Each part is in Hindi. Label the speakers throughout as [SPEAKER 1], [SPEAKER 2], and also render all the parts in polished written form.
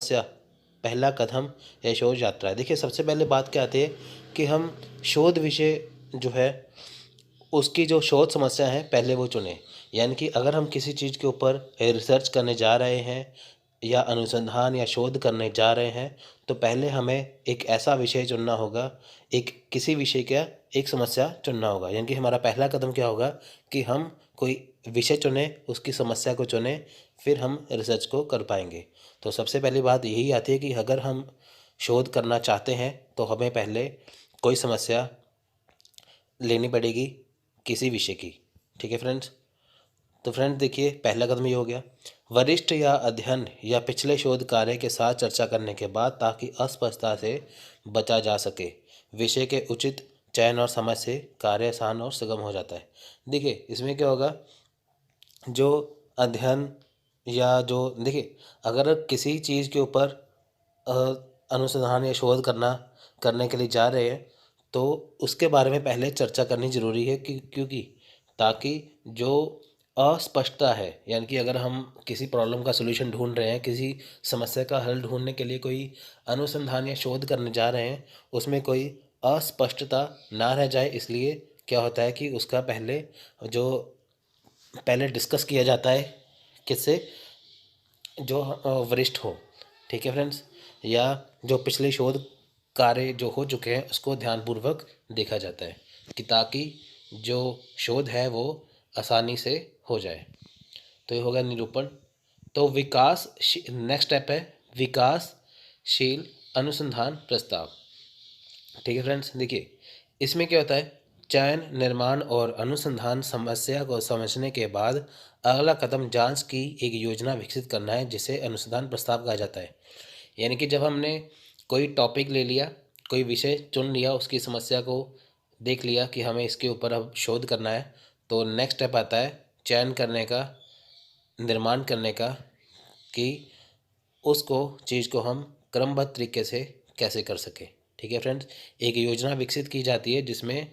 [SPEAKER 1] समस्या पहला कदम या शोध यात्रा है। देखिए सबसे पहले बात क्या आती है कि हम शोध विषय जो है उसकी जो शोध समस्या है पहले वो चुनें। यानी कि अगर हम किसी चीज़ के ऊपर रिसर्च करने जा रहे हैं या अनुसंधान या शोध करने जा रहे हैं, तो पहले हमें एक ऐसा विषय चुनना होगा, एक किसी विषय का एक समस्या चुनना होगा। यानी कि हमारा पहला कदम क्या होगा कि हम कोई विषय चुनें, उसकी समस्या को चुनें, फिर हम रिसर्च को कर पाएंगे। तो सबसे पहली बात यही आती है कि अगर हम शोध करना चाहते हैं तो हमें पहले कोई समस्या लेनी पड़ेगी किसी विषय की। ठीक है फ्रेंड्स। तो फ्रेंड्स देखिए पहला कदम ये हो गया, वरिष्ठ या अध्ययन या पिछले शोध कार्य के साथ चर्चा करने के बाद ताकि अस्पष्टता से बचा जा सके। विषय के उचित चयन और समझ से कार्य आसान और सुगम हो जाता है। देखिए इसमें क्या होगा, जो अध्ययन या जो देखिए अगर किसी चीज़ के ऊपर अ, अनुसंधान या शोध करने के लिए जा रहे हैं तो उसके बारे में पहले चर्चा करनी ज़रूरी है कि क्योंकि ताकि जो अस्पष्टता है, यानी कि अगर हम किसी प्रॉब्लम का सलूशन ढूंढ रहे हैं, किसी समस्या का हल ढूंढने के लिए कोई अनुसंधान या शोध करने जा रहे हैं, उसमें कोई अस्पष्टता ना रह जाए, इसलिए क्या होता है कि उसका जो पहले डिस्कस किया जाता है किससे, जो वरिष्ठ हो। ठीक है फ्रेंड्स। या जो पिछले शोध कार्य जो हो चुके हैं उसको ध्यानपूर्वक देखा जाता है कि ताकि जो शोध है वो आसानी से हो जाए। तो ये होगा निरूपण। तो नेक्स्ट स्टेप है विकासशील अनुसंधान प्रस्ताव। ठीक है फ्रेंड्स। देखिए इसमें क्या होता है, चयन, निर्माण और अनुसंधान समस्या को समझने के बाद अगला कदम जांच की एक योजना विकसित करना है जिसे अनुसंधान प्रस्ताव कहा जाता है। यानी कि जब हमने कोई टॉपिक ले लिया, कोई विषय चुन लिया, उसकी समस्या को देख लिया कि हमें इसके ऊपर अब शोध करना है, तो नेक्स्ट स्टेप आता है चयन करने का, निर्माण करने का, कि उसको चीज़ को हम क्रमबद्ध तरीके से कैसे कर सकें। ठीक है फ्रेंड्स। एक योजना विकसित की जाती है जिसमें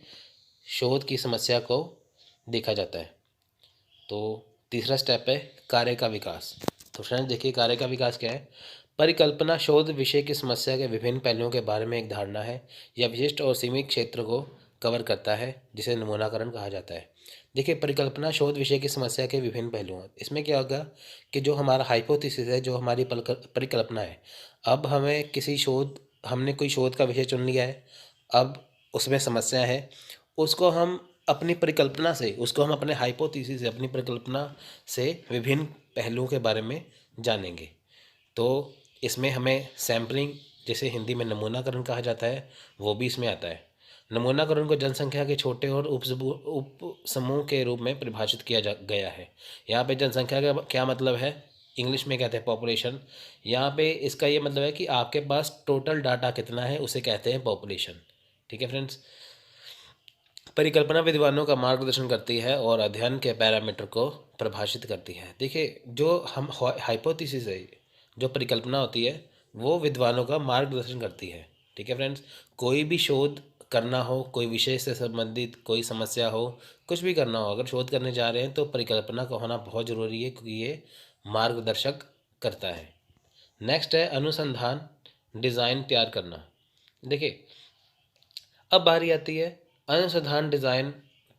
[SPEAKER 1] शोध की समस्या को देखा जाता है। तो तीसरा स्टेप है कार्य का विकास। तो फ्रेंड्स देखिए कार्य का विकास क्या है, परिकल्पना शोध विषय की समस्या के विभिन्न पहलुओं के बारे में एक धारणा है या विशिष्ट और सीमित क्षेत्र को कवर करता है जिसे नमूनाकरण कहा जाता है। देखिए परिकल्पना शोध विषय की समस्या के विभिन्न पहलू हैं। इसमें क्या होगा कि जो हमारा हाइपोथेसिस है, जो हमारी परिकल्पना है, अब हमने कोई शोध का विषय चुन लिया है, अब उसमें समस्या है, उसको हम अपने हाइपोथेसिस से, अपनी परिकल्पना से विभिन्न पहलुओं के बारे में जानेंगे। तो इसमें हमें सैम्पलिंग, जिसे हिंदी में नमूनाकरण कहा जाता है, वो भी इसमें आता है। नमूनाकरण को जनसंख्या के छोटे और उप समूह के रूप में परिभाषित किया गया है। यहाँ पे जनसंख्या का क्या मतलब है, इंग्लिश में कहते हैं पॉपुलेशन। यहाँ पे इसका ये मतलब है कि आपके पास टोटल डाटा कितना है, उसे कहते हैं पॉपुलेशन। ठीक है फ्रेंड्स। परिकल्पना विद्वानों का मार्गदर्शन करती है और अध्ययन के पैरामीटर को परिभाषित करती है। देखिए जो हम हाइपोथेसिस है, जो परिकल्पना होती है, वो विद्वानों का मार्गदर्शन करती है। ठीक है फ्रेंड्स। कोई भी शोध करना हो, कोई विषय से संबंधित कोई समस्या हो, कुछ भी करना हो, अगर शोध करने जा रहे हैं तो परिकल्पना का होना बहुत ज़रूरी है क्योंकि ये मार्गदर्शक करता है। नेक्स्ट है अनुसंधान डिज़ाइन तैयार करना। देखिए अब बारी आती है अनुसंधान डिज़ाइन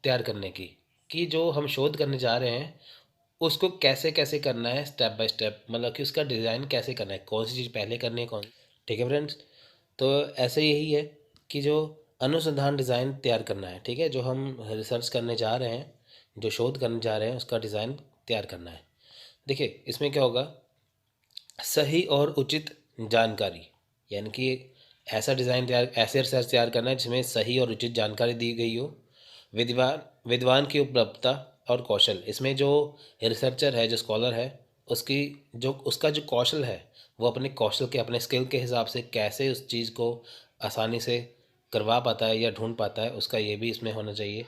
[SPEAKER 1] तैयार करने की, कि जो हम शोध करने जा रहे हैं उसको कैसे कैसे करना है, स्टेप बाय स्टेप, मतलब कि उसका डिज़ाइन कैसे करना है, कौन सी चीज़ पहले करनी है, कौन। ठीक है फ्रेंड्स। तो ऐसे यही है कि जो अनुसंधान डिज़ाइन तैयार करना है, ठीक है, जो हम रिसर्च करने जा रहे हैं, जो शोध करने जा रहे हैं, उसका डिज़ाइन तैयार करना है। देखिए इसमें क्या होगा, सही और उचित जानकारी, यानी कि ऐसे रिसर्च तैयार करना है जिसमें सही और उचित जानकारी दी गई हो। विद्वान की उपलब्धता और कौशल, इसमें जो रिसर्चर है, जो स्कॉलर है, उसका जो कौशल है, वो अपने कौशल के, अपने स्किल के हिसाब से कैसे उस चीज़ को आसानी से करवा पाता है या ढूंढ पाता है, उसका ये भी इसमें होना चाहिए।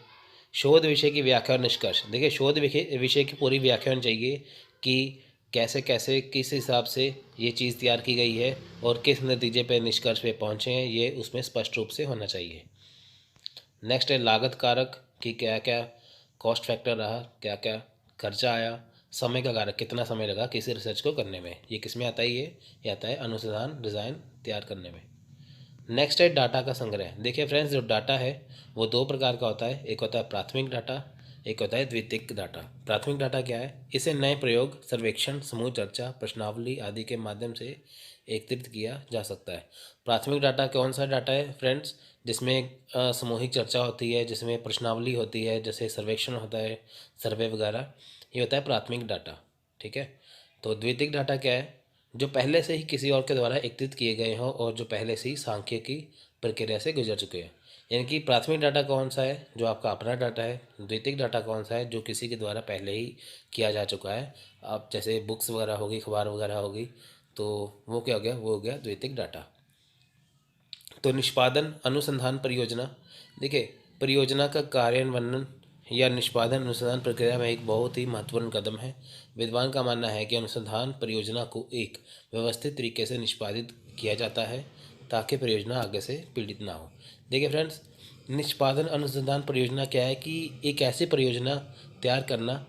[SPEAKER 1] शोध विषय की व्याख्या और निष्कर्ष। देखिए शोध विषय की पूरी व्याख्या होनी चाहिए कि कैसे कैसे किस हिसाब से ये चीज़ तैयार की गई है और किस नतीजे पे, निष्कर्ष पे पहुँचे हैं, ये उसमें स्पष्ट रूप से होना चाहिए। नेक्स्ट है लागत कारक, कि क्या क्या कॉस्ट फैक्टर रहा, क्या क्या खर्चा आया, समय का कारक, कितना समय लगा किसी रिसर्च को करने में, ये किस में आता है, ये आता है अनुसंधान डिज़ाइन तैयार करने में। नेक्स्ट है डाटा का संग्रह। देखिए फ्रेंड्स, जो डाटा है वो दो प्रकार का होता है, एक होता है प्राथमिक डाटा, एक होता है द्वितीयक डाटा। प्राथमिक डाटा क्या है, इसे नए प्रयोग, सर्वेक्षण, समूह चर्चा, प्रश्नावली आदि के माध्यम से एकत्रित किया जा सकता है। प्राथमिक डाटा कौन सा डाटा है फ्रेंड्स, जिसमें सामूहिक चर्चा होती है, जिसमें प्रश्नावली होती है, जैसे सर्वेक्षण होता है, सर्वे वगैरह, ये होता है प्राथमिक डाटा। ठीक है। तो द्वितीयक डाटा क्या है, जो पहले से ही किसी और के द्वारा एकत्रित किए गए हों और जो पहले से ही सांख्यिकी प्रक्रिया से गुजर चुके हैं। यानी कि प्राथमिक डाटा कौन सा है, जो आपका अपना डाटा है। द्वितीयक डाटा कौन सा है, जो किसी के द्वारा पहले ही किया जा चुका है। आप जैसे बुक्स वगैरह होगी, अखबार वगैरह होगी, तो वो क्या हो गया, वो हो गया द्वितीयक डाटा। तो निष्पादन अनुसंधान परियोजना। देखिए, परियोजना का कार्यान्वयन या निष्पादन अनुसंधान प्रक्रिया में एक बहुत ही महत्वपूर्ण कदम है। विद्वान का मानना है कि अनुसंधान परियोजना को एक व्यवस्थित तरीके से निष्पादित किया जाता है ताकि परियोजना आगे से पीड़ित ना हो। देखिए फ्रेंड्स, निष्पादन अनुसंधान परियोजना क्या है कि एक ऐसी परियोजना तैयार करना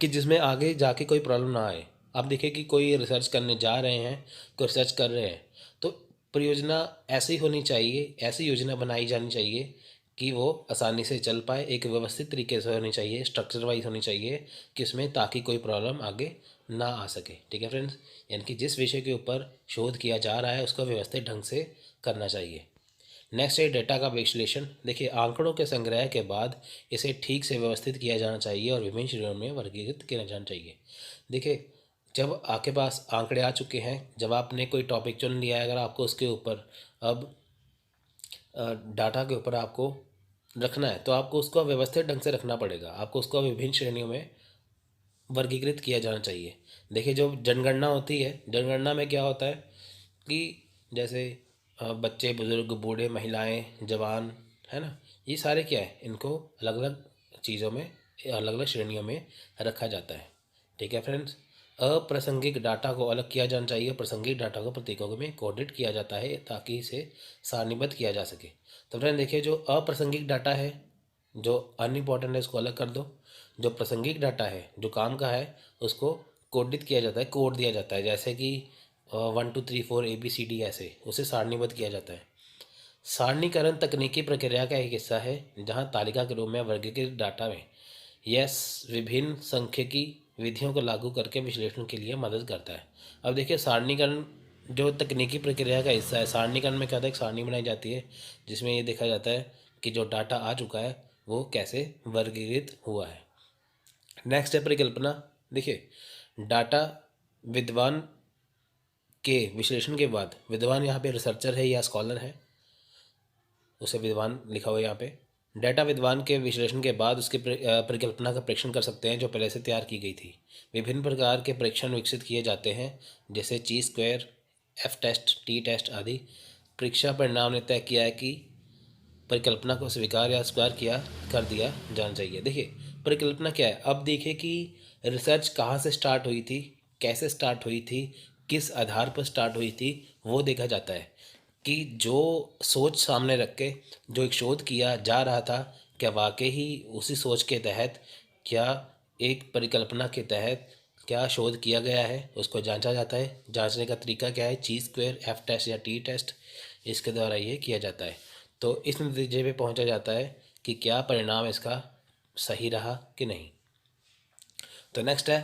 [SPEAKER 1] कि जिसमें आगे जाके कोई प्रॉब्लम ना आए। आप देखिए कि कोई रिसर्च करने जा रहे हैं, कोई रिसर्च कर रहे हैं, तो परियोजना ऐसी होनी चाहिए, ऐसी योजना बनाई जानी चाहिए कि वो आसानी से चल पाए, एक व्यवस्थित तरीके से होनी चाहिए, स्ट्रक्चर वाइज होनी चाहिए कि उसमें, ताकि कोई प्रॉब्लम आगे ना आ सके। ठीक है फ्रेंड्स, यानी कि जिस विषय के ऊपर शोध किया जा रहा है उसको व्यवस्थित ढंग से करना चाहिए। नेक्स्ट है डेटा का विश्लेषण। देखिए, आंकड़ों के संग्रह के बाद इसे ठीक से व्यवस्थित किया जाना चाहिए और विभिन्न श्रेणियों में वर्गीकृत किया जाना चाहिए। देखिए, जब आपके पास आंकड़े आ चुके हैं, जब आपने कोई टॉपिक चुन लिया है, अगर आपको उसके ऊपर अब डाटा के ऊपर आपको रखना है, तो आपको उसको व्यवस्थित ढंग से रखना पड़ेगा। आपको उसको विभिन्न श्रेणियों में वर्गीकृत किया जाना चाहिए। देखिए, जो जनगणना होती है, जनगणना में क्या होता है कि जैसे बच्चे, बुजुर्ग, बूढ़े, महिलाएं, जवान, है ना, ये सारे क्या है, इनको अलग अलग चीज़ों में, अलग अलग श्रेणियों में रखा जाता है। ठीक है फ्रेंड्स, अप्रासंगिक डाटा को अलग किया जाना चाहिए, प्रासंगिक डाटा को प्रतीकों में कोडित किया जाता है ताकि इसे सारणीबद्ध किया जा सके। तो फ्रेंड देखिए, जो अप्रासंगिक डाटा है, जो अनइम्पॉर्टेंट है, उसको अलग कर दो। जो प्रासंगिक डाटा है, जो काम का है, उसको कोडित किया जाता है, कोड दिया जाता है, जैसे कि 1 2 3 4 ABCD, ऐसे उसे सारणीबद्ध किया जाता है। सारणीकरण तकनीकी प्रक्रिया का एक हिस्सा है जहां तालिका के रूप में वर्गीकृत डाटा में यह विभिन्न सांख्यिकी विधियों को लागू करके विश्लेषण के लिए मदद करता है। अब देखिए, सारणीकरण जो तकनीकी प्रक्रिया का हिस्सा है, सारणीकरण में क्या होता है, एक सारणी बनाई जाती है जिसमें ये देखा जाता है कि जो डाटा आ चुका है वो कैसे वर्गीकृत हुआ है। नेक्स्ट है परिकल्पना। देखिए, डाटा विद्वान के विश्लेषण के बाद, विद्वान यहाँ पे रिसर्चर है या स्कॉलर है, उसे विद्वान लिखा हुआ है यहाँ पे। डाटा विद्वान के विश्लेषण के बाद उसकी परिकल्पना का परीक्षण कर सकते हैं जो पहले से तैयार की गई थी। विभिन्न प्रकार के परीक्षण विकसित किए जाते हैं, जैसे chi square, F test, T test आदि। परीक्षा परिणाम ने तय किया है कि परिकल्पना को स्वीकार या अस्वीकार किया कर दिया जाना चाहिए। देखिए, परिकल्पना क्या है, अब देखिए कि रिसर्च कहाँ से स्टार्ट हुई थी, कैसे स्टार्ट हुई थी, किस आधार पर स्टार्ट हुई थी, वो देखा जाता है कि जो सोच सामने रख के जो एक शोध किया जा रहा था, क्या वाकई ही उसी सोच के तहत, क्या एक परिकल्पना के तहत क्या शोध किया गया है, उसको जांचा जाता है। जांचने का तरीका क्या है, ची स्क्वायर, एफ टेस्ट या टी टेस्ट, इसके द्वारा ये किया जाता है। तो इस नतीजे पे पहुंचा जाता है कि क्या परिणाम इसका सही रहा कि नहीं। तो नेक्स्ट है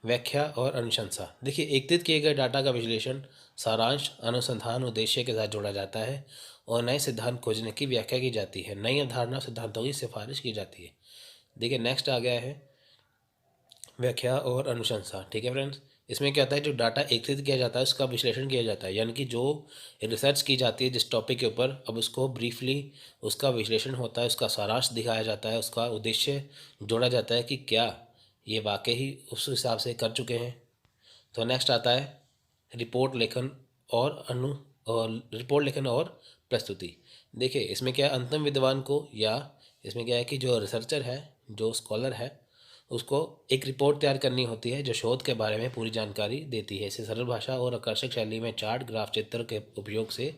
[SPEAKER 1] व्याख्या और अनुशंसा। देखिए, एकत्रित किए गए डाटा का विश्लेषण, सारांश, अनुसंधान उद्देश्य के साथ जोड़ा जाता है और नए सिद्धांत खोजने की व्याख्या की जाती है, नई अवधारणा सिद्धांतों की सिफारिश की जाती है। देखिए, नेक्स्ट आ गया है व्याख्या और अनुशंसा। ठीक है फ्रेंड्स, इसमें क्या होता है, जो डाटा एकत्रित किया जाता है उसका विश्लेषण किया जाता है, यानी कि जो रिसर्च की जाती है जिस टॉपिक के ऊपर, अब उसको ब्रीफली उसका विश्लेषण होता है, उसका सारांश दिखाया जाता है, उसका उद्देश्य जोड़ा जाता है कि क्या ये वाकई ही उस हिसाब से कर चुके हैं। तो नेक्स्ट आता है रिपोर्ट लेखन और रिपोर्ट लेखन और प्रस्तुति। देखिए, इसमें क्या है, अंतिम विद्वान को, या इसमें क्या है कि जो रिसर्चर है, जो स्कॉलर है, उसको एक रिपोर्ट तैयार करनी होती है जो शोध के बारे में पूरी जानकारी देती है। इसे सरल भाषा और आकर्षक शैली में चार्ट, ग्राफ, चित्र के उपयोग से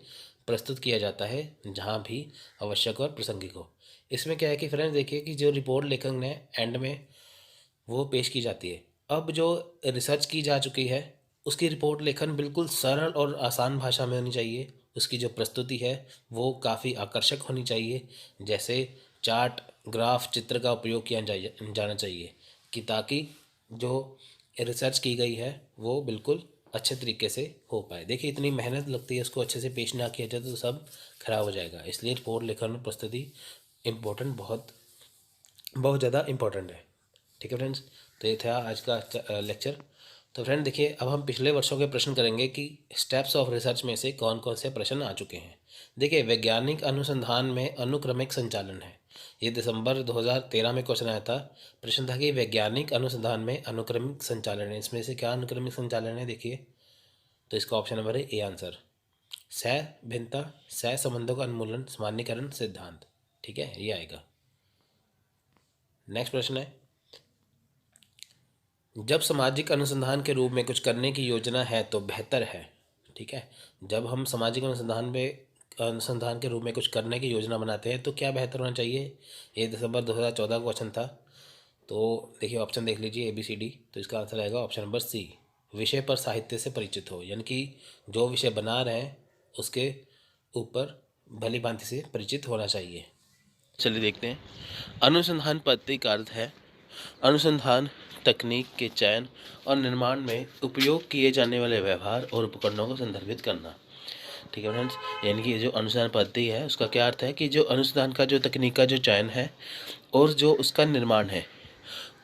[SPEAKER 1] प्रस्तुत किया जाता है जहाँ भी आवश्यक और प्रासंगिक हो। इसमें क्या है कि फ्रेंड्स देखिए कि जो रिपोर्ट लेखन है एंड में वो पेश की जाती है। अब जो रिसर्च की जा चुकी है उसकी रिपोर्ट लेखन बिल्कुल सरल और आसान भाषा में होनी चाहिए। उसकी जो प्रस्तुति है वो काफ़ी आकर्षक होनी चाहिए, जैसे चार्ट, ग्राफ, चित्र का उपयोग किया जाना चाहिए, कि ताकि जो रिसर्च की गई है वो बिल्कुल अच्छे तरीके से हो पाए। देखिए इतनी मेहनत लगती है, उसको अच्छे से पेश ना किया जाए तो सब खराब हो जाएगा। इसलिए रिपोर्ट लेखन में प्रस्तुति इम्पोर्टेंट, बहुत बहुत ज़्यादा इम्पोर्टेंट है। ठीक है फ्रेंड्स, तो ये था आज का लेक्चर। तो फ्रेंड देखिए, अब हम पिछले वर्षों के प्रश्न करेंगे कि स्टेप्स ऑफ रिसर्च में से कौन कौन से प्रश्न आ चुके हैं। देखिए, वैज्ञानिक अनुसंधान में अनुक्रमिक संचालन है। ये दिसंबर 2013 में क्वेश्चन आया था। प्रश्न था कि वैज्ञानिक अनुसंधान में अनुक्रमिक संचालन है, इसमें से क्या अनुक्रमिक संचालन है। देखिए, तो इसका ऑप्शन नंबर है ए आंसर, सह भिन्नता, सह संबंधों का उन्मूलन, सामान्यीकरण सिद्धांत। ठीक है, ये आएगा। नेक्स्ट प्रश्न है, जब सामाजिक अनुसंधान के रूप में कुछ करने की योजना है तो बेहतर है। ठीक है, जब हम सामाजिक अनुसंधान के रूप में कुछ करने की योजना बनाते हैं तो क्या बेहतर होना चाहिए। ये दिसंबर 2014 का क्वेश्चन था। तो देखिए ऑप्शन देख लीजिए ABCD, तो इसका आंसर आएगा ऑप्शन नंबर C, विषय पर साहित्य से परिचित हो, यानी कि जो विषय बना रहे हैं उसके ऊपर भली भांति से परिचित होना चाहिए। चलिए देखते हैं। अनुसंधान पद्धति का अर्थ है अनुसंधान तकनीक के चयन और निर्माण में उपयोग किए जाने वाले व्यवहार और उपकरणों को संदर्भित करना। ठीक है फ्रेंड्स, यानी कि जो अनुसंधान पद्धति है उसका क्या अर्थ है कि जो अनुसंधान का जो तकनीक का जो चयन है और जो उसका निर्माण है,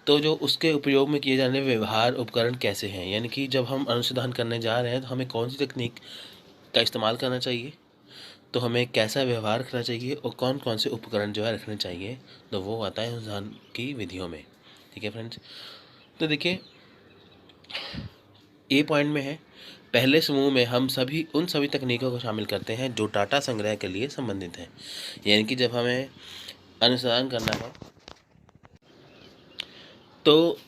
[SPEAKER 1] तो जो उसके उपयोग में किए जाने व्यवहार उपकरण कैसे हैं, यानी कि जब हम अनुसंधान करने जा रहे हैं तो हमें कौन सी तकनीक का इस्तेमाल करना चाहिए, तो हमें कैसा व्यवहार करना चाहिए और कौन कौन से उपकरण जो है रखने चाहिए, तो वो आता है अनुसंधान की विधियों में। ठीक है फ्रेंड्स, तो देखिए ए पॉइंट में है, पहले समूह में हम उन सभी तकनीकों को शामिल करते हैं जो डाटा संग्रह के लिए संबंधित हैं। यानी कि जब हमें अनुसंधान करना है तो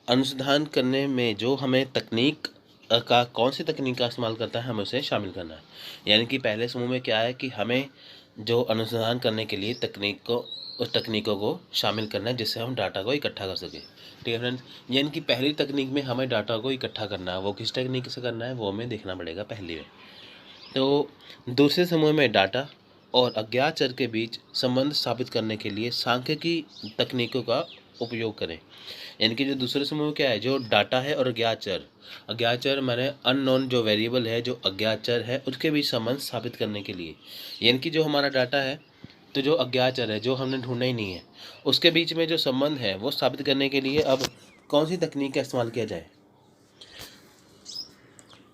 [SPEAKER 1] अनुसंधान करने में जो हमें तकनीक का कौन सी तकनीक का इस्तेमाल करता है हमें उसे शामिल करना है। यानी कि पहले समूह में क्या है कि हमें जो अनुसंधान करने के लिए उस तकनीकों को शामिल करना है जिससे हम डाटा को इकट्ठा कर सकें। ठीक है फ्रेंड्स, यानी कि पहली तकनीक में हमें डाटा को इकट्ठा करना है, वो किस तकनीक से करना है वो हमें देखना पड़ेगा पहली में। तो दूसरे समूह में डाटा और अज्ञात चर के बीच संबंध स्थापित करने के लिए सांख्यिकी तकनीकों का उपयोग करें। यानी कि जो दूसरे समूह क्या है, जो डाटा है और अज्ञात चर माने अननोन जो वेरिएबल है, जो अज्ञात चर है उसके बीच संबंध स्थापित करने के लिए। यानी कि जो हमारा डाटा है तो जो अज्ञात चर है जो हमने ढूंढना ही नहीं है उसके बीच में जो संबंध है वो स्थापित करने के लिए अब कौन सी तकनीक का इस्तेमाल किया जाए।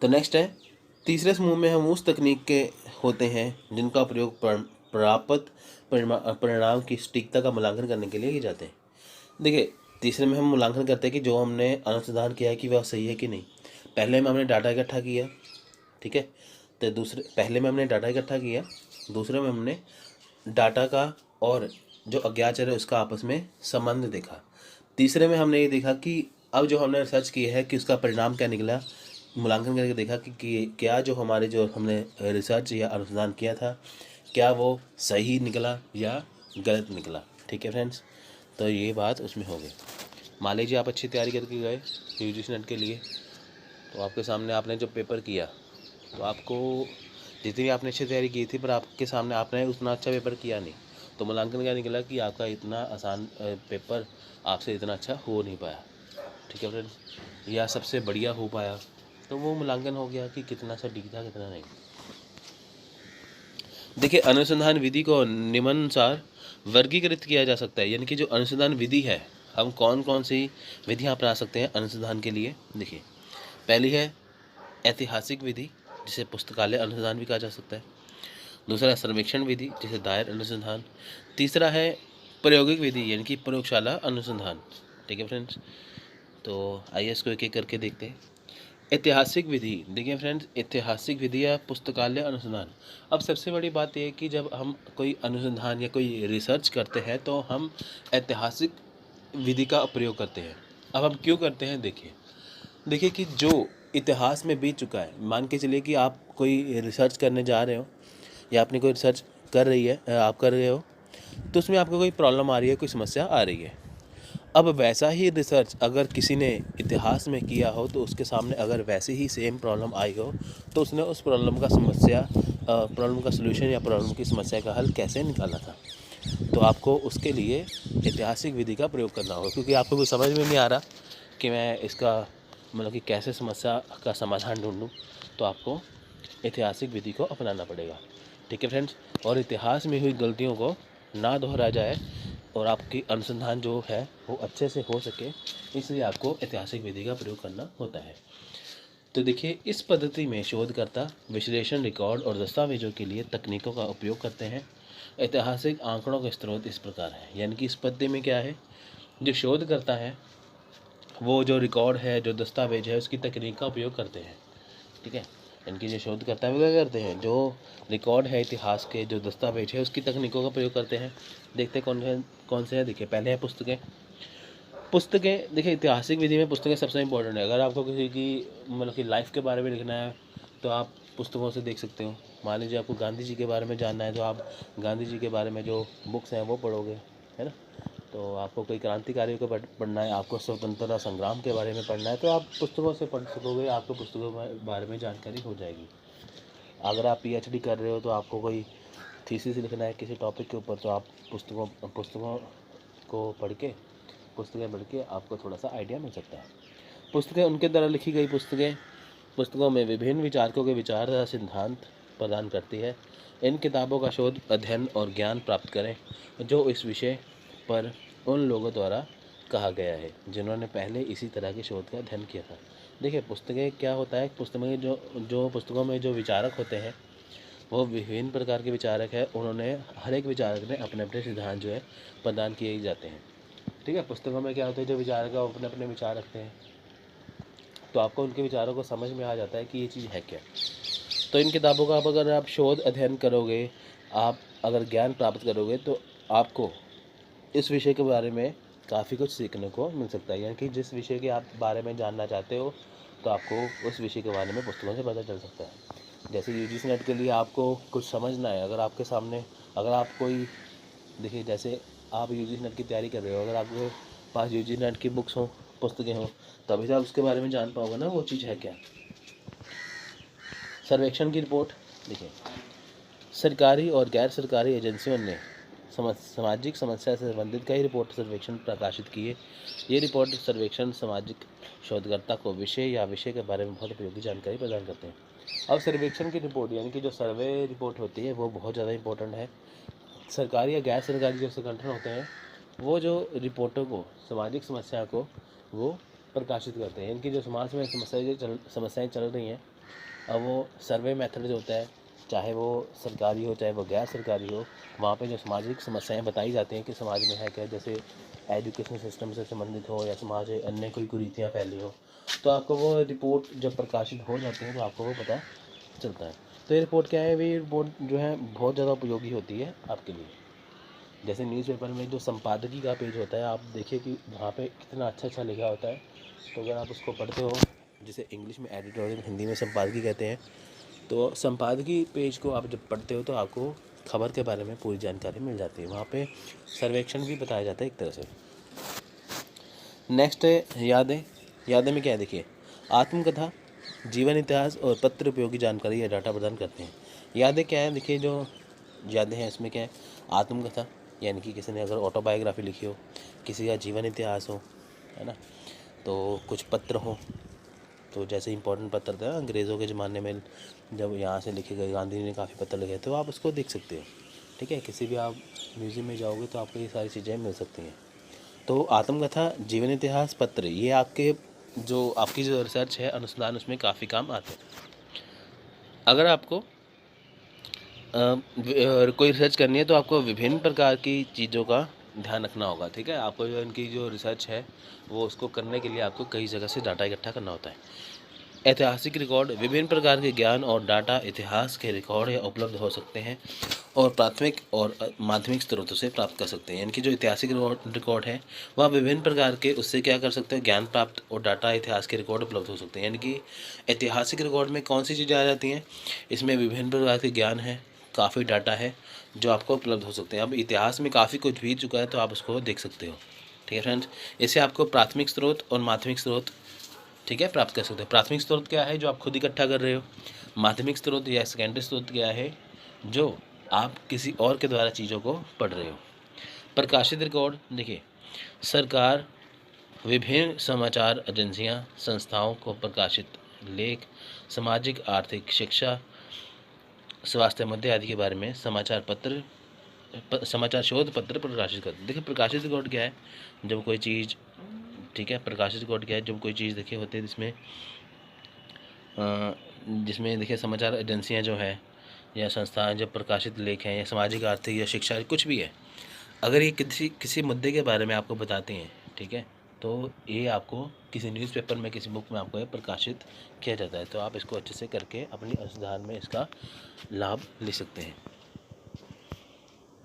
[SPEAKER 1] तो नेक्स्ट है, तीसरे समूह में हम उस तकनीक के होते हैं जिनका प्रयोग प्राप्त परिणाम की सटीकता का मूल्यांकन करने के लिए किए जाते हैं। देखिए, तीसरे में हम मूल्यांकन करते हैं कि जो हमने अनुसंधान किया है कि वह सही है कि नहीं। पहले में हमने डाटा इकट्ठा किया, ठीक है, तो पहले में हमने डाटा इकट्ठा किया, दूसरे में हमने डाटा का और जो अज्ञात चर है उसका आपस में संबंध देखा, तीसरे में हमने ये देखा कि अब जो हमने रिसर्च की है कि उसका परिणाम क्या निकला, मूल्यांकन करके देखा कि क्या जो हमने रिसर्च या अनुसंधान किया था क्या वो सही निकला या गलत निकला। ठीक है फ्रेंड्स, तो ये बात उसमें हो गई। मान लीजिए आप अच्छी तैयारी करके गए UGC नेट के लिए, तो आपके सामने आपने जो पेपर किया तो आपको जितनी आपने अच्छी तैयारी की थी पर आपके सामने आपने उतना अच्छा पेपर किया नहीं, तो मूल्यांकन क्या निकला कि आपका इतना आसान पेपर आपसे इतना अच्छा हो नहीं पाया। ठीक है फ्रेंड्स, या सबसे बढ़िया हो पाया, तो वो मूल्यांकन हो गया कि कितना सटीक था कितना नहीं। देखिए, अनुसंधान विधि को निम्नानुसार वर्गीकृत किया जा सकता है। यानी कि जो अनुसंधान विधि है, हम कौन कौन सी विधियां अपना सकते हैं अनुसंधान के लिए। देखिए, पहली है ऐतिहासिक विधि, जिसे पुस्तकालय अनुसंधान भी कहा जा सकता है। दूसरा है सर्वेक्षण विधि, जिसे दायर अनुसंधान। तीसरा है प्रायोगिक विधि, यानी कि प्रयोगशाला अनुसंधान। ठीक है फ्रेंड्स, तो आइए इसको एक एक करके देखते हैं। ऐतिहासिक विधि, देखिए फ्रेंड्स, ऐतिहासिक विधि या पुस्तकालय अनुसंधान। अब सबसे बड़ी बात यह है कि जब हम कोई अनुसंधान या कोई रिसर्च करते हैं तो हम ऐतिहासिक विधि का प्रयोग करते हैं। अब हम क्यों करते हैं, देखिए कि जो इतिहास में बीत चुका है, मान के चलिए कि आप कोई रिसर्च करने जा रहे हो या आपने कोई रिसर्च आप कर रहे हो, तो उसमें आपको कोई प्रॉब्लम आ रही है, कोई समस्या आ रही है। अब वैसा ही रिसर्च अगर किसी ने इतिहास में किया हो तो उसके सामने अगर वैसे ही सेम प्रॉब्लम आई हो तो उसने उस प्रॉब्लम का सोल्यूशन या प्रॉब्लम की समस्या का हल कैसे निकाला था। तो आपको उसके लिए ऐतिहासिक विधि का प्रयोग करना होगा, क्योंकि आपको कुछ समझ में नहीं आ रहा कि मैं इसका मतलब कि कैसे समस्या का समाधान ढूंढूं, तो आपको ऐतिहासिक विधि को अपनाना पड़ेगा। ठीक है फ्रेंड्स, और इतिहास में हुई गलतियों को ना दोहराया जाए और आपकी अनुसंधान जो है वो अच्छे से हो सके, इसलिए आपको ऐतिहासिक विधि का प्रयोग करना होता है। तो देखिए, इस पद्धति में शोधकर्ता विश्लेषण, रिकॉर्ड और दस्तावेजों के लिए तकनीकों का उपयोग करते हैं। ऐतिहासिक आंकड़ों के स्रोत इस प्रकार है, यानी कि इस पद्धति में क्या है, जो शोध करता है वो जो रिकॉर्ड है, जो दस्तावेज है, उसकी तकनीक का उपयोग करते हैं। ठीक है, इनकी जो शोध करता है वो क्या करते हैं, जो रिकॉर्ड है इतिहास के, जो दस्तावेज है, उसकी तकनीकों का प्रयोग करते हैं। देखते हैं कौन से हैं। देखिए, पहले है पुस्तकें। देखिए, ऐतिहासिक विधि में पुस्तकें सबसे इंपॉर्टेंट है। अगर आपको किसी की मतलब कि लाइफ के बारे में लिखना है तो आप पुस्तकों से देख सकते हो। मान लीजिए आपको गांधी जी के बारे में जानना है तो आप गांधी जी के बारे में जो बुक्स हैं वो पढ़ोगे, है ना। तो आपको कोई क्रांतिकारियों को पढ़ना है, आपको स्वतंत्रता संग्राम के बारे में पढ़ना है, तो आप पुस्तकों से पढ़ सकोगे, आपको पुस्तकों के बारे में जानकारी हो जाएगी। अगर आप पीएचडी कर रहे हो तो आपको कोई थीसिस लिखना है किसी टॉपिक के ऊपर, तो आप पुस्तकों को पुस्तकें पढ़ के आपको थोड़ा सा आइडिया मिल सकता है। पुस्तकें, उनके द्वारा लिखी गई पुस्तकों में विभिन्न विचारकों के विचार तथा सिद्धांत प्रदान करती है। इन किताबों का शोध, अध्ययन और ज्ञान प्राप्त करें जो इस विषय पर उन लोगों द्वारा कहा गया है जिन्होंने पहले इसी तरह के शोध का अध्ययन किया था। देखिए, पुस्तकें क्या होता है, पुस्तकों में जो विचारक होते हैं वो विभिन्न प्रकार के विचारक हैं। उन्होंने हर एक विचारक ने अपने अपने सिद्धांत जो है प्रदान किए जाते हैं। ठीक है, पुस्तकों में क्या होता है, जो विचारक है वो अपने अपने विचार रखते हैं, तो आपको उनके विचारों को समझ में आ जाता है कि ये चीज़ है क्या। तो इन किताबों का अगर आप शोध अध्ययन करोगे, आप अगर ज्ञान प्राप्त करोगे, तो आपको इस विषय के बारे में काफ़ी कुछ सीखने को मिल सकता है। यानी कि जिस विषय के आप बारे में जानना चाहते हो तो आपको उस विषय के बारे में पुस्तकों से पता चल सकता है। जैसे यूजीसी नेट के लिए आपको कुछ समझना है, अगर आपके सामने अगर आप कोई देखिए, जैसे आप यूजीसी नेट की तैयारी कर रहे हो, अगर आपके पास यूजीसी नेट की बुक्स हों, पुस्तकें हों, तभी तो आप उसके बारे में जान पाओगे ना वो चीज़ है क्या। सर्वेक्षण की रिपोर्ट। देखिए, सरकारी और गैर सरकारी एजेंसियों ने सामाजिक समस्या से संबंधित कई रिपोर्ट सर्वेक्षण प्रकाशित किए। ये रिपोर्ट सर्वेक्षण सामाजिक शोधकर्ता को विषय या विषय के बारे में बहुत उपयोगी जानकारी प्रदान करते हैं। अब सर्वेक्षण की रिपोर्ट यानी कि जो सर्वे रिपोर्ट होती है वो बहुत ज़्यादा इंपॉर्टेंट है। सरकारी या गैर सरकारी जो संगठन होते हैं वो जो रिपोर्टों को, सामाजिक समस्या को वो प्रकाशित करते हैं। इनकी जो समाज में समस्याएं चल रही हैं, अब वो सर्वे मेथड जो होता है, चाहे वो सरकारी हो चाहे वो गैर सरकारी हो, वहाँ पे जो सामाजिक समस्याएं बताई जाती हैं कि समाज में है क्या, जैसे एजुकेशन सिस्टम से संबंधित हो या समाज में अन्य कोई कुरीतियाँ फैली हो, तो आपको वो रिपोर्ट जब प्रकाशित हो जाती है तो आपको वो पता चलता है। तो ये रिपोर्ट क्या है, ये रिपोर्ट जो है बहुत ज़्यादा उपयोगी होती है आपके लिए। जैसे न्यूज़पेपर में जो संपादकीय का पेज होता है, आप देखिए कि वहाँ पे कितना अच्छा लिखा होता है। तो अगर आप उसको पढ़ते हो, जिसे इंग्लिश में एडिटोरियल, हिंदी में संपादकीय कहते हैं, तो संपादकीय पेज को आप जब पढ़ते हो तो आपको खबर के बारे में पूरी जानकारी मिल जाती है। वहाँ पे सर्वेक्षण भी बताया जाता है एक तरह से। नेक्स्ट है यादें। यादें में क्या है, देखिए, आत्मकथा, जीवन इतिहास और पत्र उपयोगी जानकारी या डाटा प्रदान करते हैं। यादें क्या है, देखिए, जो यादें हैं इसमें क्या है, आत्मकथा यानी कि किसी ने अगर ऑटोबायोग्राफी लिखी हो, किसी का जीवन इतिहास हो, है ना, तो कुछ पत्र हो, तो जैसे इंपॉर्टेंट पत्र थे अंग्रेज़ों के ज़माने में जब यहाँ से लिखे गए, गांधी जी ने काफ़ी पत्र लिखे, तो आप उसको देख सकते हो। ठीक है, किसी भी आप म्यूज़ियम में जाओगे तो आपको ये सारी चीज़ें मिल सकती हैं। तो आत्मकथा, जीवन इतिहास, पत्र, ये आपकी जो रिसर्च है, अनुसंधान, उसमें काफ़ी काम आते हैं। अगर आपको कोई रिसर्च करनी है तो आपको विभिन्न प्रकार की चीज़ों का ध्यान रखना होगा। ठीक है, आपको जो इनकी जो रिसर्च है वो उसको करने के लिए आपको कई जगह से डाटा इकट्ठा करना होता है। ऐतिहासिक रिकॉर्ड, विभिन्न प्रकार के ज्ञान और डाटा इतिहास के रिकॉर्ड या उपलब्ध हो सकते हैं और प्राथमिक और माध्यमिक स्रोतों से प्राप्त कर सकते हैं। यानी कि जो ऐतिहासिक रिकॉर्ड है वह विभिन्न प्रकार के, उससे क्या कर सकते हैं, ज्ञान प्राप्त, और डाटा इतिहास के रिकॉर्ड उपलब्ध हो सकते हैं। यानी कि ऐतिहासिक रिकॉर्ड में कौन सी चीज़ें आ जाती हैं, इसमें विभिन्न प्रकार के ज्ञान है, काफ़ी डाटा है जो आपको उपलब्ध हो सकते हैं। अब इतिहास में काफ़ी कुछ बीत चुका है तो आप उसको देख सकते हो। ठीक है फ्रेंड्स। इससे आपको प्राथमिक स्रोत और माध्यमिक स्रोत, ठीक है, प्राप्त कर सकते हैं। प्राथमिक स्रोत क्या है, जो आप खुद इकट्ठा कर रहे हो। माध्यमिक स्रोत या सेकेंडरी स्रोत क्या है, जो आप किसी और के द्वारा चीज़ों को पढ़ रहे हो। प्रकाशित रिकॉर्ड, देखिए सरकार, विभिन्न समाचार एजेंसियां, संस्थाओं को प्रकाशित लेख, सामाजिक आर्थिक शिक्षा, स्वास्थ्य मुद्दे आदि के बारे में समाचार पत्र, समाचार शोध पत्र प्रकाशित करते हैं। देखिए प्रकाशित रिकॉर्ड क्या है, जब कोई चीज़, ठीक है, प्रकाशित रिकॉर्ड क्या है, जब कोई चीज़ देखिए होती है जिसमें देखिए समाचार एजेंसियां जो है या संस्थाएं, जब प्रकाशित लेख हैं या सामाजिक आर्थिक या शिक्षा कुछ भी है, अगर ये किसी मुद्दे के बारे में आपको बताते हैं, ठीक है, तो ये आपको किसी न्यूज़पेपर में, किसी बुक में आपको ये प्रकाशित किया जाता है। तो आप इसको अच्छे से करके अपनी अनुसंधान में इसका लाभ ले सकते हैं।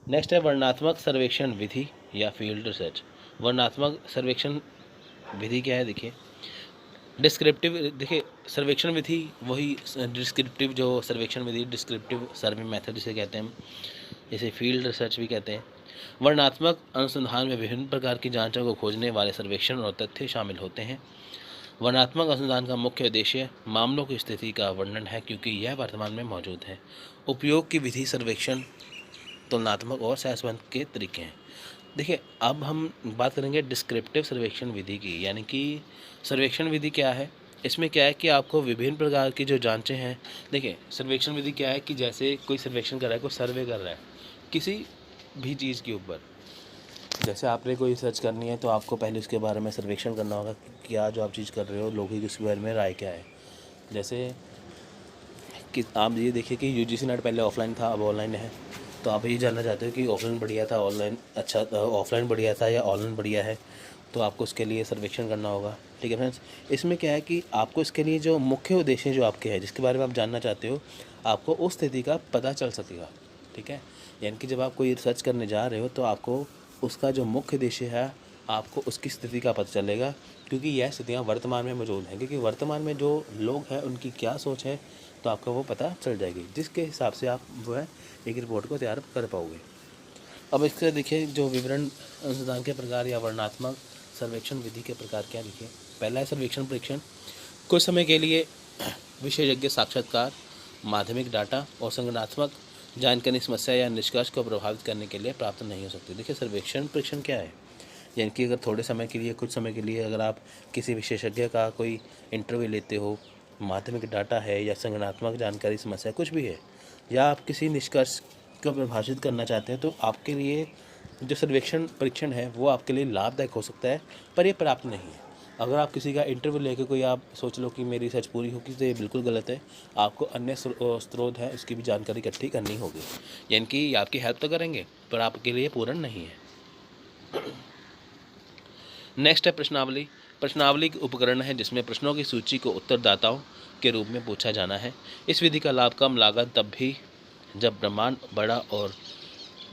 [SPEAKER 1] नेक्स्ट है वर्णनात्मक सर्वेक्षण विधि या फील्ड रिसर्च। वर्णनात्मक सर्वेक्षण विधि क्या है, देखिए डिस्क्रिप्टिव, देखिए सर्वेक्षण विधि वही डिस्क्रिप्टिव, जो सर्वेक्षण विधि डिस्क्रिप्टिव सर्वे मेथड जिसे कहते हैं, इसे फील्ड रिसर्च भी कहते हैं। वर्णनात्मक अनुसंधान में विभिन्न प्रकार की जांचों को खोजने वाले सर्वेक्षण और तथ्य शामिल होते हैं। वर्णनात्मक अनुसंधान का मुख्य उद्देश्य मामलों की स्थिति का वर्णन है, क्योंकि यह वर्तमान में मौजूद है। उपयोग की विधि सर्वेक्षण, तुलनात्मक और सहसंबंध के तरीके हैं। देखिए अब हम बात करेंगे डिस्क्रिप्टिव सर्वेक्षण विधि की, यानी कि सर्वेक्षण विधि क्या है। इसमें क्या है कि आपको विभिन्न प्रकार की जो जांचें हैं, देखिए सर्वेक्षण विधि क्या है कि जैसे कोई सर्वेक्षण कर रहा है, कोई सर्वे कर रहा है किसी भी चीज़ के ऊपर, जैसे आपने कोई रिसर्च करनी है तो आपको पहले उसके बारे में सर्वेक्षण करना होगा कि क्या जो आप चीज़ कर रहे हो लोगों की उसके बारे में राय क्या है। जैसे कि आप ये देखिए कि यूजीसी नेट पहले ऑफलाइन था, अब ऑनलाइन है, तो आप ये जानना चाहते हो कि ऑफलाइन बढ़िया था, ऑनलाइन अच्छा, ऑफलाइन बढ़िया था या ऑनलाइन बढ़िया है, तो आपको उसके लिए सर्वेक्षण करना होगा। ठीक है फ्रेंड्स, इसमें क्या है कि आपको इसके लिए जो मुख्य उद्देश्य जो आपके हैं, जिसके बारे में आप जानना चाहते हो, आपको उस स्थिति का पता चल सकेगा। ठीक है, यानी कि जब आप कोई रिसर्च करने जा रहे हो तो आपको उसका जो मुख्य उद्देश्य है, आपको उसकी स्थिति का पता चलेगा, क्योंकि यह स्थितियाँ वर्तमान में मौजूद हैं, क्योंकि वर्तमान में जो लोग हैं उनकी क्या सोच है, तो आपको वो पता चल जाएगी, जिसके हिसाब से आप जो है एक रिपोर्ट को तैयार कर पाओगे। अब इससे देखिए जो विवरण अनुसंधान के प्रकार या वर्णनात्मक सर्वेक्षण विधि के प्रकार क्या लिखे। पहला है सर्वेक्षण परीक्षण। कुछ समय के लिए विशेषज्ञ साक्षात्कार, माध्यमिक डाटा और संगठनात्मक जानकारी समस्या या निष्कर्ष को प्रभावित करने के लिए प्राप्त नहीं हो सकती। देखिए सर्वेक्षण परीक्षण क्या है, यानी कि अगर थोड़े समय के लिए, कुछ समय के लिए अगर आप किसी विशेषज्ञ का कोई इंटरव्यू लेते हो, माध्यमिक डाटा है या संगठनात्मक जानकारी समस्या कुछ भी है, या आप किसी निष्कर्ष को परिभाषित करना चाहते हैं, तो आपके लिए जो सर्वेक्षण परीक्षण है वो आपके लिए लाभदायक हो सकता है, पर ये पर्याप्त नहीं है। अगर आप किसी का इंटरव्यू लेके कोई आप सोच लो कि मेरी रिसर्च पूरी होगी, तो ये बिल्कुल गलत है। आपको अन्य स्रोत है उसकी भी जानकारी इकट्ठी करनी होगी, यानी कि आपकी हेल्प तो करेंगे पर आपके लिए पूर्ण नहीं है। नेक्स्ट है प्रश्नावली। प्रश्नावली एक उपकरण है जिसमें प्रश्नों की सूची को उत्तरदाताओं के रूप में पूछा जाना है। इस विधि का लाभ कम लागत तब भी जब ब्रह्मांड बड़ा और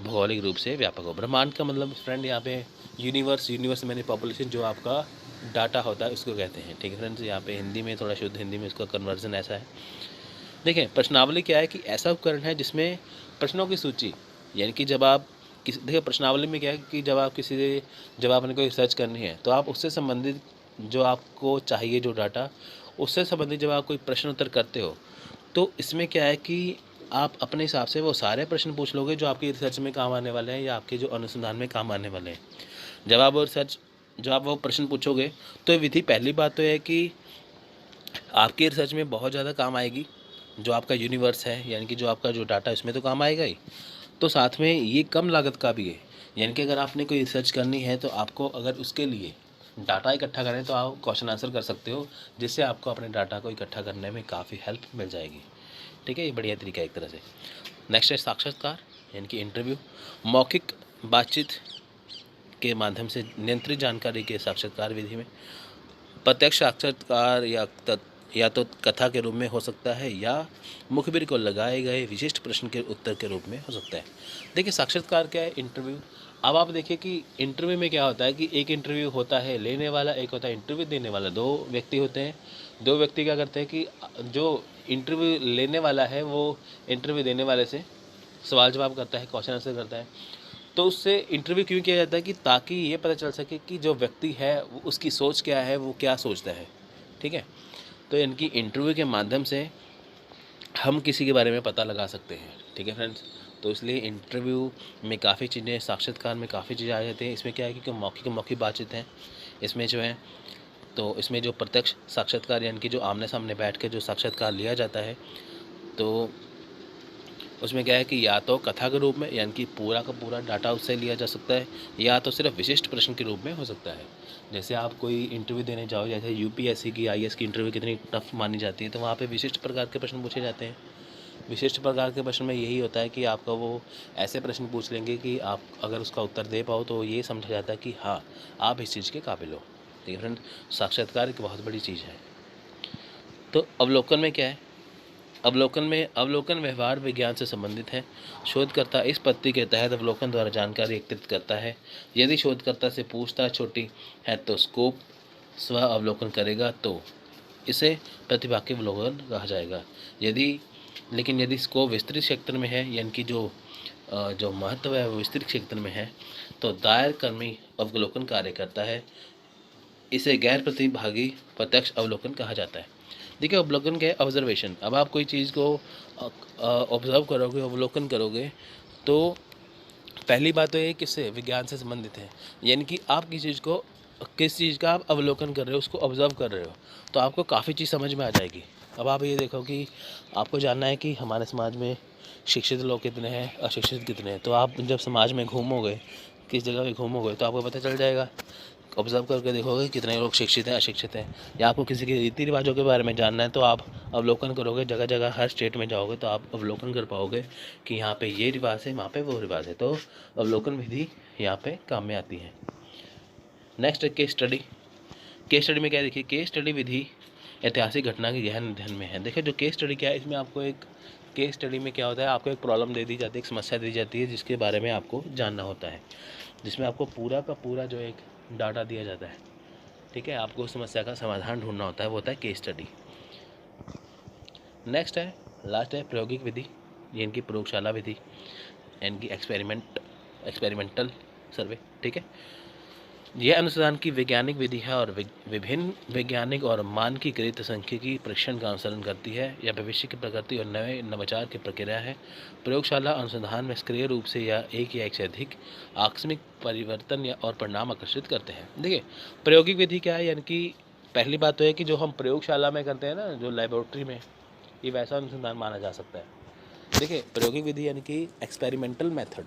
[SPEAKER 1] भौगोलिक रूप से व्यापक हो। ब्रह्मांड का मतलब फ्रेंड यहाँ पे यूनिवर्स मैंने पॉपुलेशन जो आपका डाटा होता है उसको कहते हैं। ठीक है फ्रेंड्स, यहाँ पे हिंदी में थोड़ा शुद्ध हिंदी में इसका कन्वर्जन ऐसा है। देखें प्रश्नावली क्या है कि ऐसा उपकरण है जिसमें प्रश्नों की सूची, यानी कि जब आप देखिए प्रश्नावली में क्या है कि जब आपने कोई रिसर्च करनी है तो आप उससे संबंधित जो आपको चाहिए जो डाटा, उससे संबंधित जब आप कोई प्रश्न उत्तर करते हो, तो इसमें क्या है कि आप अपने हिसाब से वो सारे प्रश्न पूछ लोगे जो आपकी रिसर्च में काम आने वाले हैं या आपके जो अनुसंधान में काम आने वाले हैं। जब आप वो प्रश्न पूछोगे तो विधि, पहली बात तो है कि आपकी रिसर्च में बहुत ज़्यादा काम आएगी। जो आपका यूनिवर्स है, यानी कि जो आपका जो डाटा, इसमें तो काम आएगा ही, तो साथ में ये कम लागत का भी है। यानी कि अगर आपने कोई रिसर्च करनी है तो आपको अगर उसके लिए डाटा इकट्ठा करें तो आप क्वेश्चन आंसर कर सकते हो, जिससे आपको अपने डाटा को इकट्ठा करने में काफ़ी हेल्प मिल जाएगी। ठीक है, ये बढ़िया तरीका है एक तरह से। नेक्स्ट है साक्षात्कार, यानी कि इंटरव्यू। मौखिक बातचीत के माध्यम से नियंत्रित जानकारी के साक्षात्कार विधि में प्रत्यक्ष साक्षात्कार या तो कथा के रूप में हो सकता है या मुखबिर को लगाए गए विशिष्ट प्रश्न के उत्तर के रूप में हो सकता है। देखिए साक्षात्कार क्या है, इंटरव्यू। अब आप देखिए कि इंटरव्यू में क्या होता है कि एक इंटरव्यू होता है लेने वाला, एक होता है इंटरव्यू देने वाला। दो व्यक्ति होते हैं। दो व्यक्ति क्या करते हैं कि जो इंटरव्यू लेने वाला है वो इंटरव्यू देने वाले से सवाल जवाब करता है, क्वेश्चन आंसर करता है। तो उससे इंटरव्यू क्यों किया जाता है कि ताकि ये पता चल सके कि जो व्यक्ति है वो उसकी सोच क्या है, वो क्या सोचता है। ठीक है, तो इनकी इंटरव्यू के माध्यम से हम किसी के बारे में पता लगा सकते हैं। ठीक है फ्रेंड्स, तो इसलिए इंटरव्यू में काफ़ी चीज़ें, साक्षात्कार में काफ़ी चीज़ें आ जाती हैं। इसमें क्या है कि मौखिक मौखिक बातचीत है इसमें जो है, तो इसमें जो प्रत्यक्ष साक्षात्कार यानी कि जो आमने सामने बैठ के जो साक्षात्कार लिया जाता है, तो उसमें क्या है कि या तो कथा के रूप में यानी कि पूरा का पूरा डाटा उससे लिया जा सकता है, या तो सिर्फ विशिष्ट प्रश्न के रूप में हो सकता है। जैसे आप कोई इंटरव्यू देने जाओ, जैसे यूपीएससी की, आईएएस की इंटरव्यू कितनी टफ मानी जाती है, तो वहाँ पे विशिष्ट प्रकार के प्रश्न पूछे जाते हैं। विशिष्ट प्रकार के प्रश्न में यही होता है कि आपका वो ऐसे प्रश्न पूछ लेंगे कि आप अगर उसका उत्तर दे पाओ तो ये समझा जाता है कि हाँ, आप इस चीज़ के काबिल हो। ठीक है फ्रेंड, साक्षात्कार एक बहुत बड़ी चीज़ है। तो अवलोकन में क्या है? अवलोकन व्यवहार विज्ञान से संबंधित है। शोधकर्ता इस पद्धति के तहत अवलोकन द्वारा जानकारी एकत्रित करता है। यदि शोधकर्ता से पूछताछ छोटी है तो स्कोप स्व अवलोकन करेगा, तो इसे प्रतिभागी अवलोकन कहा जाएगा। लेकिन यदि स्कोप विस्तृत क्षेत्र में है, यानी कि जो महत्व है वो विस्तृत क्षेत्र में है, तो दायर कर्मी अवलोकन कार्य करता है। इसे गैर प्रतिभागी प्रत्यक्ष अवलोकन कहा जाता है। देखिए, अवलोकन क्या है? ऑब्जर्वेशन। अब आप कोई चीज़ को ऑब्जर्व करोगे, अवलोकन करोगे, तो पहली बात तो ये किससे? विज्ञान से संबंधित है। यानी कि आप किस चीज़ का आप अवलोकन कर रहे हो, उसको ऑब्जर्व कर रहे हो, तो आपको काफ़ी चीज़ समझ में आ जाएगी। अब आप ये देखो कि आपको जानना है कि हमारे समाज में शिक्षित लोग कितने हैं, अशिक्षित कितने हैं। तो आप जब समाज में घूमोगे, किस जगह पे घूमोगे, तो आपको पता चल जाएगा। ऑब्जर्व करके देखोगे कितने लोग शिक्षित हैं, अशिक्षित हैं। या आपको किसी के रीति रिवाजों के बारे में जानना है, तो आप अवलोकन करोगे। जगह जगह हर स्टेट में जाओगे तो आप अवलोकन कर पाओगे कि यहाँ पे ये रिवाज है, वहाँ पे वो रिवाज है। तो अवलोकन विधि यहाँ पे काम में आती है। नेक्स्ट है केस स्टडी। केस स्टडी में क्या है? देखिए, केस स्टडी विधि ऐतिहासिक घटना के गहन अध्ययन में है। देखिए, जो केस स्टडी क्या है, इसमें आपको एक केस स्टडी में क्या होता है, आपको एक प्रॉब्लम दे दी जाती है, एक समस्या दी जाती है, जिसके बारे में आपको जानना होता है, जिसमें आपको पूरा का पूरा जो एक डाटा दिया जाता है। ठीक है, आपको उस समस्या का समाधान ढूंढना होता है, वो होता है केस स्टडी। नेक्स्ट है, लास्ट है प्रायोगिक विधि, यानी कि प्रयोगशाला विधि, यानी कि एक्सपेरिमेंटल सर्वे। ठीक है, यह अनुसंधान की वैज्ञानिक विधि है और विभिन्न वैज्ञानिक और मानकीकृत सांख्यिकी परीक्षण का अनुसरण करती है। यह भविष्य की प्रकृति और नए नवाचार की प्रक्रिया है। प्रयोगशाला अनुसंधान में सक्रिय रूप से या एक से अधिक आकस्मिक परिवर्तन और परिणाम आकर्षित करते हैं। देखिए, प्रायोगिक विधि क्या है? यानी कि पहली बात तो है कि जो हम प्रयोगशाला में करते हैं ना, जो लेबोरेटरी में, ये वैसा अनुसंधान माना जा सकता है। देखिए, प्रायोगिक विधि यानी कि एक्सपेरिमेंटल मेथड।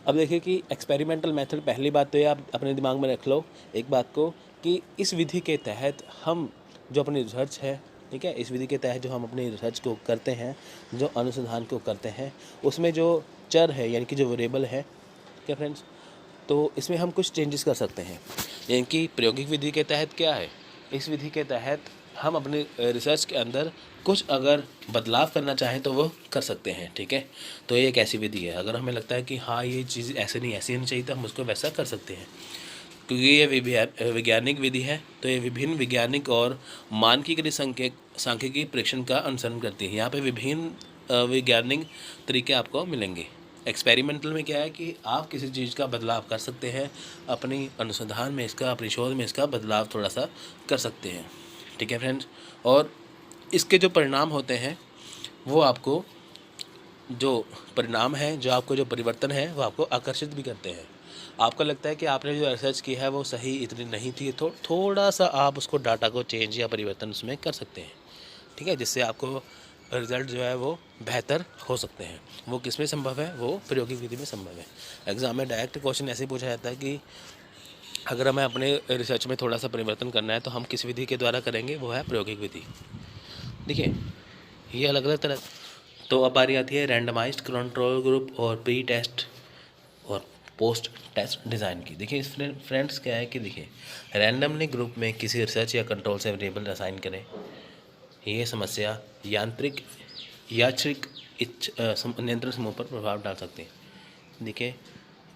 [SPEAKER 1] अब देखिए कि एक्सपेरिमेंटल मेथड, पहली बात तो ये आप अपने दिमाग में रख लो एक बात को, कि इस विधि के तहत हम जो अपनी रिसर्च है, ठीक है, इस विधि के तहत जो हम अपनी रिसर्च को करते हैं, जो अनुसंधान को करते हैं, उसमें जो चर है यानी कि जो वेरिएबल है, क्या फ्रेंड्स, तो इसमें हम कुछ चेंजेस कर सकते हैं। यानी कि प्रायोगिक विधि के तहत क्या है, इस विधि के तहत हम अपने रिसर्च के अंदर कुछ अगर बदलाव करना चाहें तो वो कर सकते हैं। ठीक है, तो ये एक ऐसी विधि है, अगर हमें लगता है कि हाँ ये चीज़ ऐसे नहीं चाहिए, तो हम उसको वैसा कर सकते हैं। क्योंकि ये वैज्ञानिक विधि है, तो ये विभिन्न वैज्ञानिक और मानकीकृत सांख्यिकी परीक्षण का अनुसरण करती है। यहाँ पे विभिन्न वैज्ञानिक तरीके आपको मिलेंगे। एक्सपेरिमेंटल में क्या है कि आप किसी चीज़ का बदलाव कर सकते हैं, अपनी अनुसंधान में इसका, अपनी शोध में इसका बदलाव थोड़ा सा कर सकते हैं। ठीक है फ्रेंड्स, और इसके जो परिणाम होते हैं, वो आपको जो परिणाम है, जो आपको जो परिवर्तन है, वो आपको आकर्षित भी करते हैं। आपको लगता है कि आपने जो रिसर्च की है वो सही इतनी नहीं थी, तो थोड़ा सा आप उसको डाटा को चेंज या परिवर्तन उसमें कर सकते हैं। ठीक है, जिससे आपको रिज़ल्ट जो है वो बेहतर हो सकते हैं। वो किस में संभव है? वो प्रायोगिक विधि में संभव है। एग्ज़ाम में डायरेक्ट क्वेश्चन ऐसे पूछा जाता है कि अगर हमें अपने रिसर्च में थोड़ा सा परिवर्तन करना है तो हम किस विधि के द्वारा करेंगे? वो है प्रायोगिक विधि। देखिए, ये अलग अलग तरह, तो अब बारी आती है रैंडमाइज्ड कंट्रोल ग्रुप और प्री टेस्ट और पोस्ट टेस्ट डिज़ाइन की। देखिए इस फ्रेंड्स क्या है कि देखिए, रैंडमली ग्रुप में किसी रिसर्च या कंट्रोल से वेरिएबल असाइन करें। ये समस्या यादृच्छिक नियंत्रण समूह पर प्रभाव डाल सकते हैं। देखिए,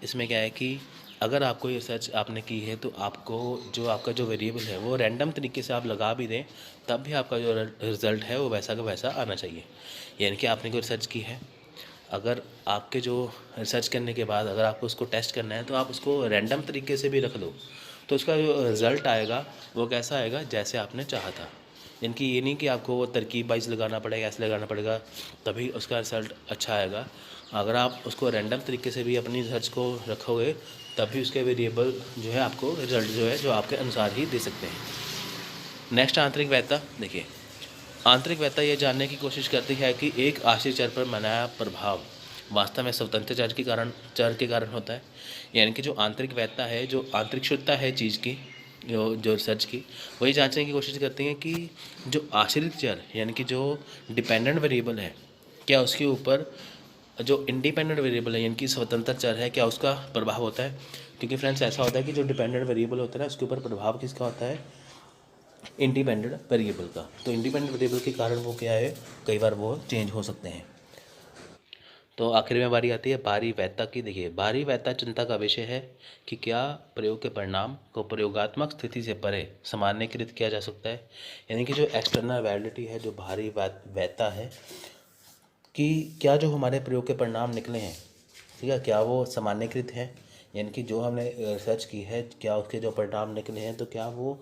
[SPEAKER 1] इसमें क्या है कि अगर आपको ये रिसर्च आपने की है, तो आपका जो वेरिएबल है वो रैंडम तरीके से आप लगा भी दें, तब भी आपका जो रिज़ल्ट है वो वैसा का वैसा आना चाहिए। यानी कि आपने कोई रिसर्च की है, अगर आपके जो रिसर्च करने के बाद अगर आपको उसको टेस्ट करना है तो आप उसको रैंडम तरीके से भी रख दो, तो उसका जो रिज़ल्ट आएगा वो कैसा आएगा, जैसे आपने चाहा था। इनकी ये नहीं कि आपको वो तरकीब वाइज लगाना पड़ेगा, ऐसे लगाना पड़ेगा तभी उसका रिज़ल्ट अच्छा आएगा। अगर आप उसको रैंडम तरीके से भी अपनी रिसर्च को रखोगे तब भी उसके वेरिएबल जो है आपको रिज़ल्ट जो है जो आपके अनुसार ही दे सकते हैं। नेक्स्ट आंतरिक वैधता। देखिए, आंतरिक वैधता ये जानने की कोशिश करती है कि एक आश्रित चर पर बनाया प्रभाव वास्तव में स्वतंत्र चर के कारण होता है। यानी कि जो आंतरिक वैधता है, जो आंतरिक शुद्धता है चीज़ की, जो रिसर्च की, वही जांचने की कोशिश करती हैं कि जो आश्रित चर यानी कि जो डिपेंडेंट वेरिएबल है, क्या उसके ऊपर जो इंडिपेंडेंट वेरिएबल है यानी कि स्वतंत्र चर है, क्या उसका प्रभाव होता है। क्योंकि फ्रेंड्स ऐसा होता है कि जो डिपेंडेंट वेरिएबल होता है ना, उसके ऊपर प्रभाव किसका होता है, इंडिपेंडेंट वेरिएबल का। तो इंडिपेंडेंट वेरिएबल के कारण वो क्या है, कई बार वो चेंज हो सकते हैं। तो आखिर में बारी आती है बाहरी वैधता की। देखिए, बाहरी वैधता चिंता का विषय है कि क्या प्रयोग के परिणाम को प्रयोगात्मक स्थिति से परे सामान्यीकृत किया जा सकता है। यानी कि जो एक्सटर्नल वैलिडिटी है, जो बाहरी वैधता है कि क्या जो हमारे प्रयोग के परिणाम निकले हैं, ठीक है, क्या वो सामान्यीकृत है, यानी कि जो हमने रिसर्च की है क्या उसके जो परिणाम निकले हैं तो क्या वो